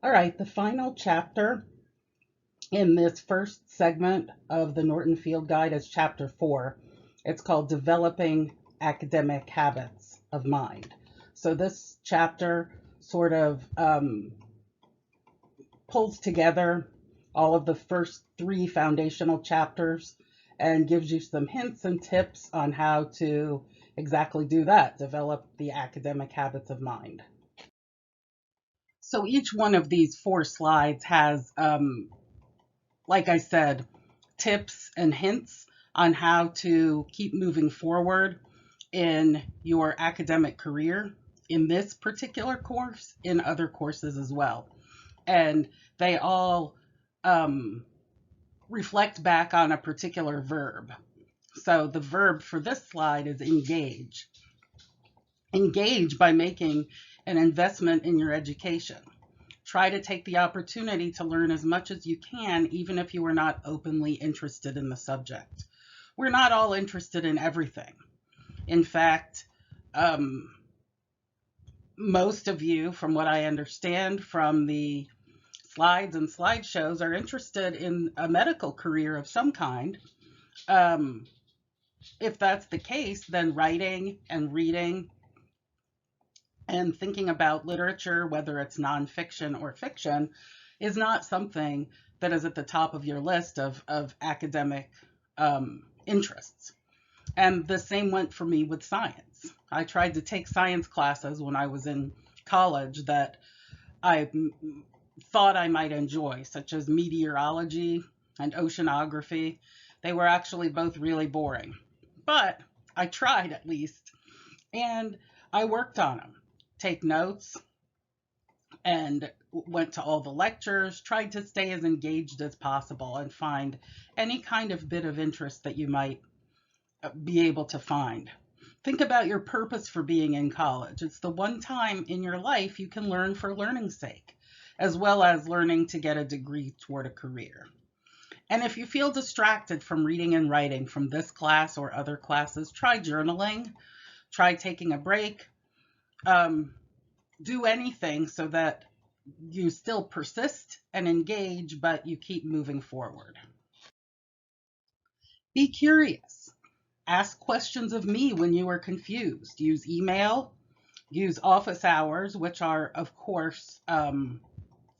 All right, the final chapter in this first segment of the Norton Field Guide is chapter 4. It's called Developing Academic Habits of Mind. So this chapter sort of pulls together all of the first three foundational chapters and gives you some hints and tips on how to exactly do that, develop the academic habits of mind. So each one of these four slides has, like I said, tips and hints on how to keep moving forward in your academic career in this particular course, in other courses as well. And they all um, reflect back on a particular verb. So the verb for this slide is engage. Engage by making an investment in your education. Try to take the opportunity to learn as much as you can, even if you are not openly interested in the subject. We're not all interested in everything. In fact, most of you, from what I understand from the slides and slideshows, are interested in a medical career of some kind. If that's the case, then writing and reading and thinking about literature, whether it's nonfiction or fiction, is not something that is at the top of your list of academic interests. And the same went for me with science. I tried to take science classes when I was in college that I thought I might enjoy, such as meteorology and oceanography. They were actually both really boring, but I tried at least, and I worked on them. Take notes, and went to all the lectures, tried to stay as engaged as possible and find any kind of bit of interest that you might be able to find. Think about your purpose for being in college. It's the one time in your life you can learn for learning's sake, as well as learning to get a degree toward a career. And if you feel distracted from reading and writing from this class or other classes, try journaling, try taking a break, do anything so that you still persist and engage, but you keep moving forward. Be curious. Ask questions of me when you are confused. Use email, use office hours, which are, of course,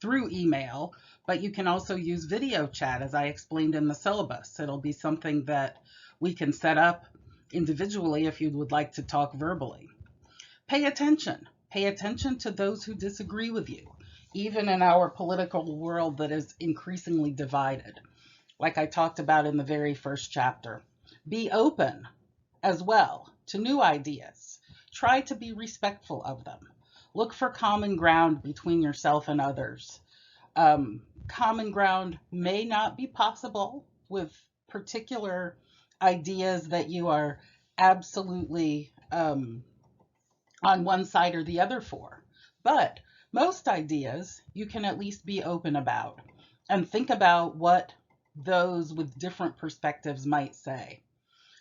through email, but you can also use video chat, as I explained in the syllabus. It'll be something that we can set up individually if you would like to talk verbally. Pay attention. Pay attention to those who disagree with you, even in our political world that is increasingly divided, like I talked about in the very first chapter. Be open as well to new ideas. Try to be respectful of them. Look for common ground between yourself and others. Common ground may not be possible with particular ideas that you are absolutely on one side or the other for. But most ideas you can at least be open about and think about what those with different perspectives might say.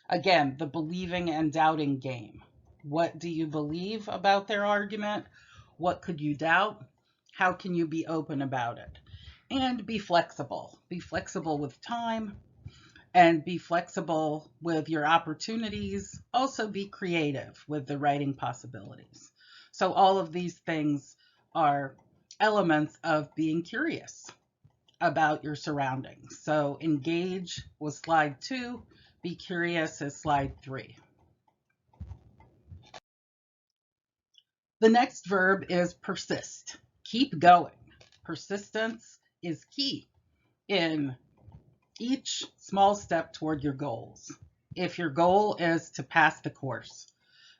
Again, the believing and doubting game. What do you believe about their argument? What could you doubt? How can you be open about it? And be flexible. Be flexible with time and be flexible with your opportunities. Also be creative with the writing possibilities. So all of these things are elements of being curious about your surroundings. So engage was slide 2, be curious is slide 3. The next verb is persist. Keep going. Persistence is key in each small step toward your goals. If your goal is to pass the course,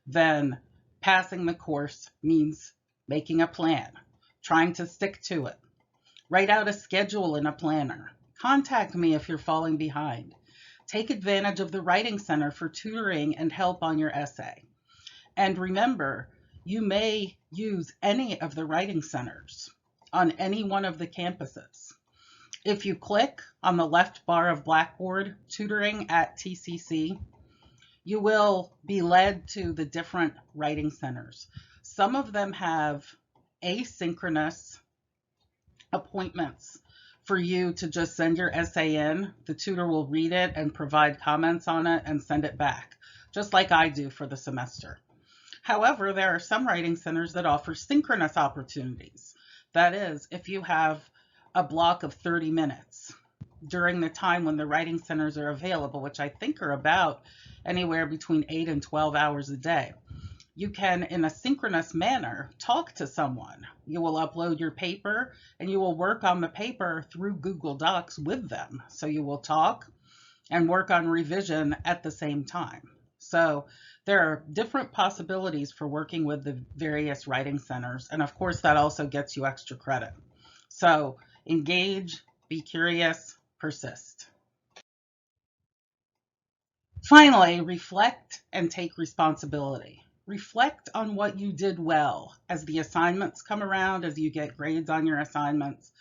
then passing the course means making a plan, trying to stick to it. Write out a schedule in a planner. Contact me if you're falling behind. Take advantage of the Writing Center for tutoring and help on your essay. And remember, you may use any of the writing centers on any one of the campuses. If you click on the left bar of Blackboard, Tutoring at TCC, you will be led to the different writing centers. Some of them have asynchronous appointments for you to just send your essay in. The tutor will read it and provide comments on it and send it back, just like I do for the semester. However, there are some writing centers that offer synchronous opportunities. That is, if you have a block of 30 minutes during the time when the writing centers are available, which I think are about anywhere between 8 and 12 hours a day, you can, in a synchronous manner, talk to someone. You will upload your paper and you will work on the paper through Google Docs with them. So you will talk and work on revision at the same time. So there are different possibilities for working with the various writing centers. And of course, that also gets you extra credit. So engage, be curious, persist. Finally, reflect and take responsibility. Reflect on what you did well as the assignments come around, as you get grades on your assignments.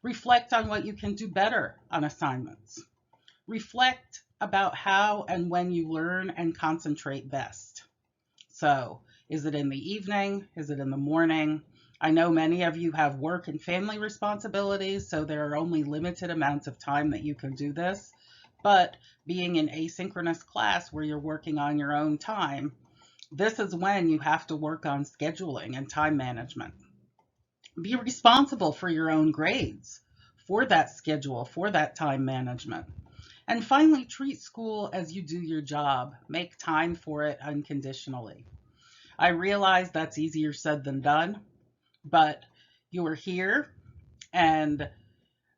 Reflect on what you can do better on assignments. Reflect about how and when you learn and concentrate best. So, is it in the evening? Is it in the morning? I know many of you have work and family responsibilities, so there are only limited amounts of time that you can do this. But being an asynchronous class where you're working on your own time, this is when you have to work on scheduling and time management. Be responsible for your own grades, for that schedule, for that time management. And finally, treat school as you do your job. Make time for it unconditionally. I realize that's easier said than done, but you are here and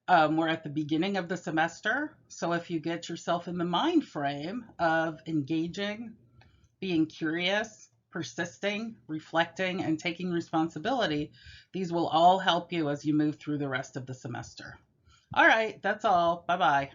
we're at the beginning of the semester. So if you get yourself in the mind frame of engaging, being curious, persisting, reflecting, and taking responsibility, these will all help you as you move through the rest of the semester. All right, that's all. Bye-bye.